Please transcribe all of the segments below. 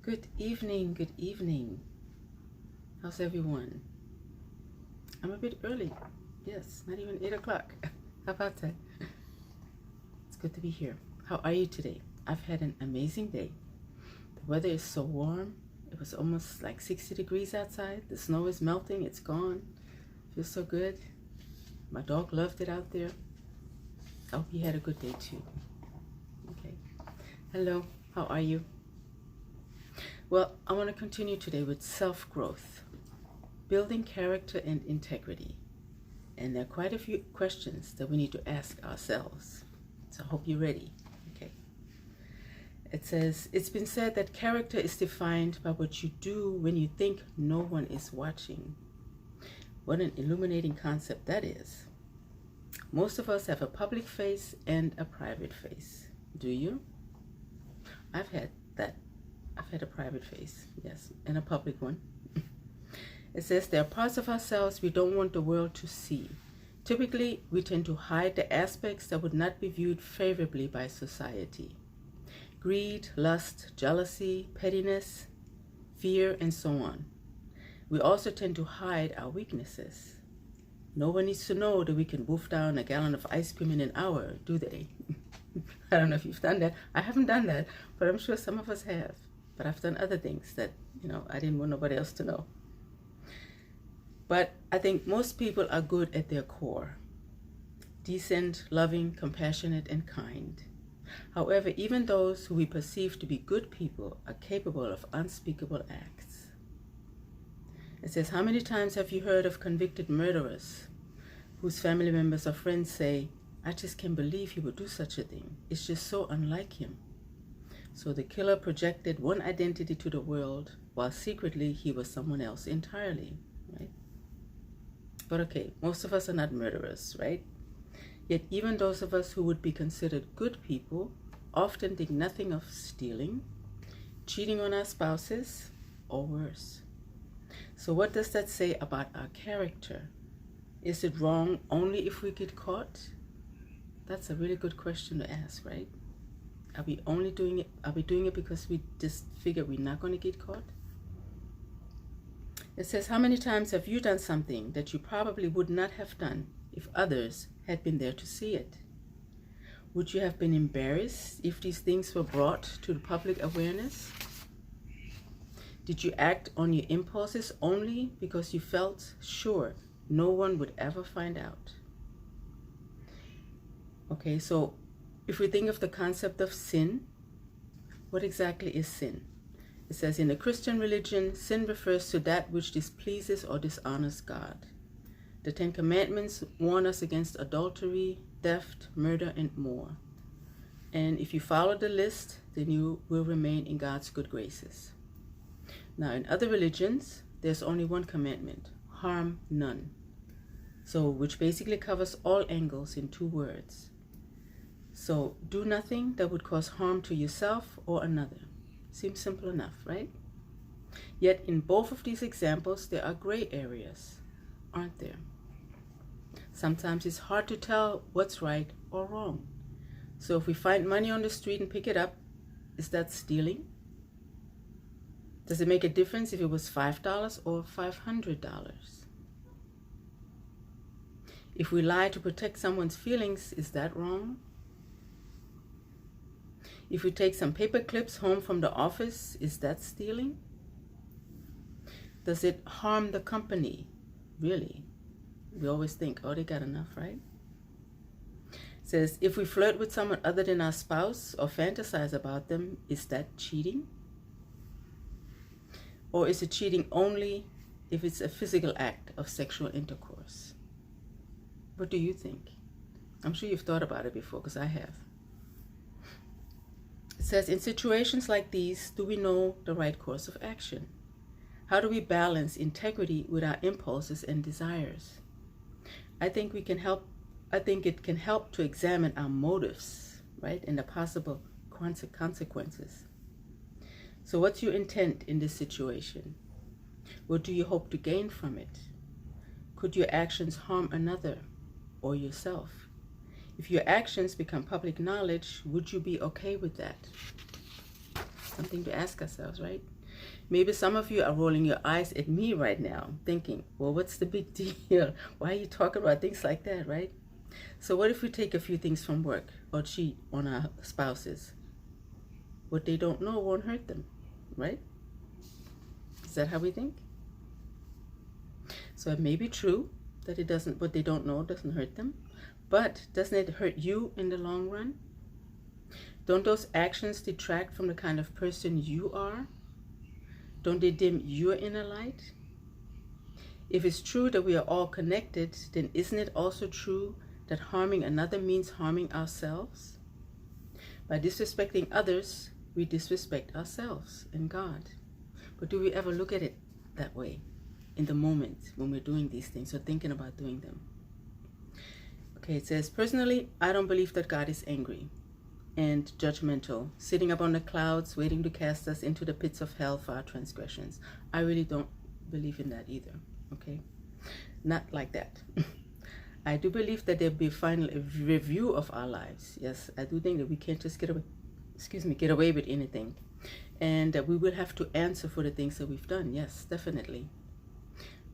Good evening, good evening. How's everyone? I'm a bit early. Yes, not even 8 o'clock. How about that? It's good to be here. How are you today? I've had an amazing day. The weather is so warm. It was almost like 60 degrees outside. The snow is melting. It's gone. Feels so good. My dog loved it out there. I hope you had a good day too. Okay. Hello. How are you? Well, I want to continue today with self-growth, building character and integrity. And there are quite a few questions that we need to ask ourselves. So I hope you're ready. Okay. It says, it's been said that character is defined by what you do when you think no one is watching. What an illuminating concept that is. Most of us have a public face and a private face. Do you? I've had that. I've had a private face, yes, and a public one. It says there are parts of ourselves we don't want the world to see. Typically, we tend to hide the aspects that would not be viewed favorably by society. Greed, lust, jealousy, pettiness, fear, and so on. We also tend to hide our weaknesses. No one needs to know that we can wolf down a gallon of ice cream in an hour, do they? I don't know if you've done that. I haven't done that, but I'm sure some of us have. But I've done other things that, I didn't want nobody else to know. But I think most people are good at their core. Decent, loving, compassionate, and kind. However, even those who we perceive to be good people are capable of unspeakable acts. It says, how many times have you heard of convicted murderers whose family members or friends say, I just can't believe he would do such a thing. It's just so unlike him. So the killer projected one identity to the world while secretly he was someone else entirely, right? But okay, most of us are not murderers, right? Yet even those of us who would be considered good people often think nothing of stealing, cheating on our spouses, or worse. So what does that say about our character? Is it wrong only if we get caught? That's a really good question to ask, right? Are we only doing it? Are we doing it because we just figure we're not going to get caught? It says, how many times have you done something that you probably would not have done if others had been there to see it? Would you have been embarrassed if these things were brought to the public awareness? Did you act on your impulses only because you felt sure no one would ever find out? Okay, so if we think of the concept of sin, what exactly is sin? It says in the Christian religion, sin refers to that which displeases or dishonors God. The 10 Commandments warn us against adultery, theft, murder, and more. And if you follow the list, then you will remain in God's good graces. Now, in other religions, there's only one commandment, harm none. So, which basically covers all angles in 2 words. So, do nothing that would cause harm to yourself or another. Seems simple enough, right? Yet, in both of these examples, there are gray areas, aren't there? Sometimes it's hard to tell what's right or wrong. So, if we find money on the street and pick it up, is that stealing? Does it make a difference if it was $5 or $500? If we lie to protect someone's feelings, is that wrong? If we take some paper clips home from the office, is that stealing? Does it harm the company? Really? We always think, oh, they got enough, right? It says, if we flirt with someone other than our spouse or fantasize about them, is that cheating? Or is it cheating only if it's a physical act of sexual intercourse? What do you think? I'm sure you've thought about it before, because I have. It says, in situations like these, do we know the right course of action? How do we balance integrity with our impulses and desires? I think it can help to examine our motives, right, and the possible consequences. So what's your intent in this situation? What do you hope to gain from it? Could your actions harm another or yourself? If your actions become public knowledge, would you be okay with that? Something to ask ourselves, right? Maybe some of you are rolling your eyes at me right now, thinking, well, what's the big deal? Why are you talking about things like that, right? So what if we take a few things from work or cheat on our spouses? What they don't know won't hurt them, right? Is that how we think? So it may be true that what they don't know doesn't hurt them, but doesn't it hurt you in the long run? Don't those actions detract from the kind of person you are? Don't they dim your inner light? If it's true that we are all connected, then isn't it also true that harming another means harming ourselves? By disrespecting others, we disrespect ourselves and God. But do we ever look at it that way in the moment when we're doing these things or thinking about doing them? Okay, it says, personally, I don't believe that God is angry and judgmental, sitting up on the clouds, waiting to cast us into the pits of hell for our transgressions. I really don't believe in that either, okay? Not like that. I do believe that there'll be a final review of our lives. Yes, I do think that we can't just get away with anything. And that we will have to answer for the things that we've done. Yes, definitely.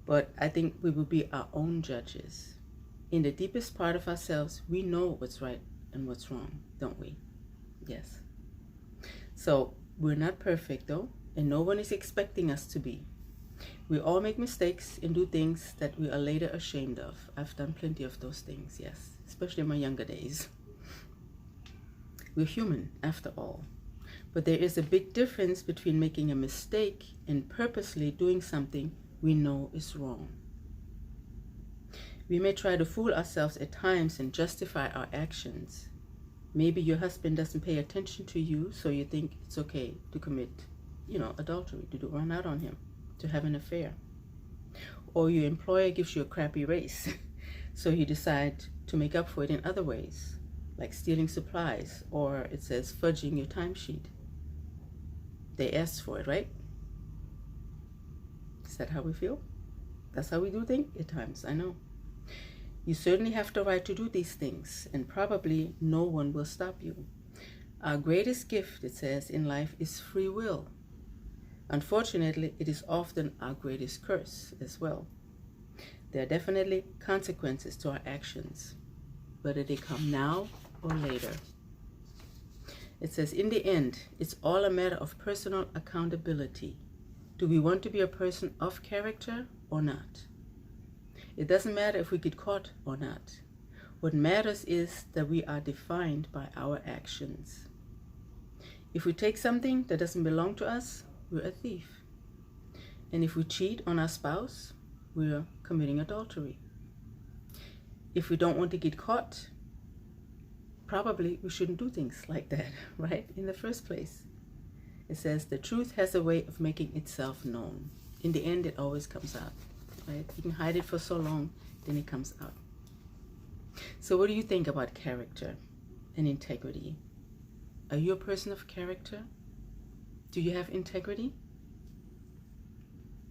But I think we will be our own judges. In the deepest part of ourselves, we know what's right and what's wrong, don't we? Yes. So we're not perfect though, and no one is expecting us to be. We all make mistakes and do things that we are later ashamed of. I've done plenty of those things, yes, especially in my younger days. We're human after all. But there is a big difference between making a mistake and purposely doing something we know is wrong. We may try to fool ourselves at times and justify our actions. Maybe your husband doesn't pay attention to you, so you think it's okay to commit, adultery, to run out on him, to have an affair. Or your employer gives you a crappy raise, so you decide to make up for it in other ways, like stealing supplies, or it says fudging your timesheet. They asked for it, right? Is that how we feel? That's how we do things at times, I know. You certainly have the right to do these things, and probably no one will stop you. Our greatest gift, it says, in life is free will. Unfortunately, it is often our greatest curse as well. There are definitely consequences to our actions, whether they come now or later. It says, in the end, it's all a matter of personal accountability. Do we want to be a person of character or not? It doesn't matter if we get caught or not. What matters is that we are defined by our actions. If we take something that doesn't belong to us, we're a thief. And if we cheat on our spouse, we're committing adultery. If we don't want to get caught, probably we shouldn't do things like that, right? In the first place. It says the truth has a way of making itself known. In the end, it always comes out. Right? You can hide it for so long, then it comes out. So what do you think about character and integrity? Are you a person of character? Do you have integrity?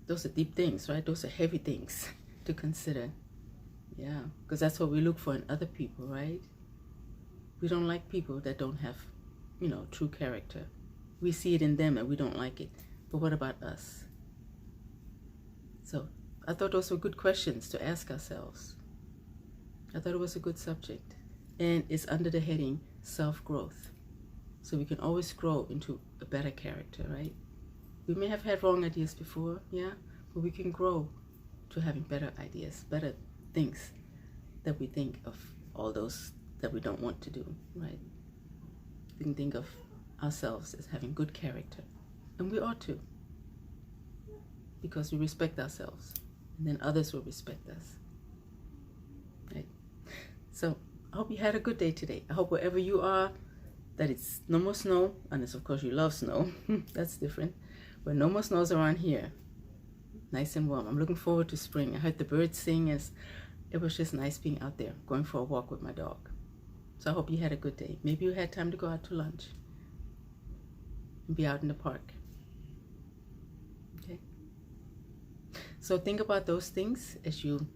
Those are deep things, right? Those are heavy things to consider. Yeah, because that's what we look for in other people, right? We don't like people that don't have, true character. We see it in them and we don't like it. But what about us? So I thought those were good questions to ask ourselves. I thought it was a good subject. And it's under the heading self-growth. So we can always grow into a better character, right? We may have had wrong ideas before, yeah, but we can grow to having better ideas, better things that we think of all those that we don't want to do, right? We can think of ourselves as having good character. And we ought to, because we respect ourselves. And then others will respect us. Right? So I hope you had a good day today. I hope wherever you are, that it's no more snow, unless of course you love snow. That's different. But no more snows around here. Nice and warm. I'm looking forward to spring. I heard the birds sing. It was just nice being out there, going for a walk with my dog. So I hope you had a good day. Maybe you had time to go out to lunch and be out in the park. So think about those things as you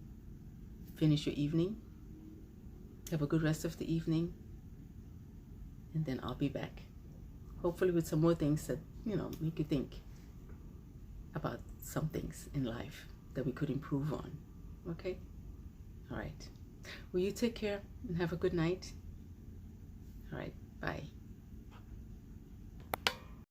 finish your evening. Have a good rest of the evening. And then I'll be back. Hopefully with some more things that, make you think. about some things in life that we could improve on. Okay? All right. Well, you take care and have a good night.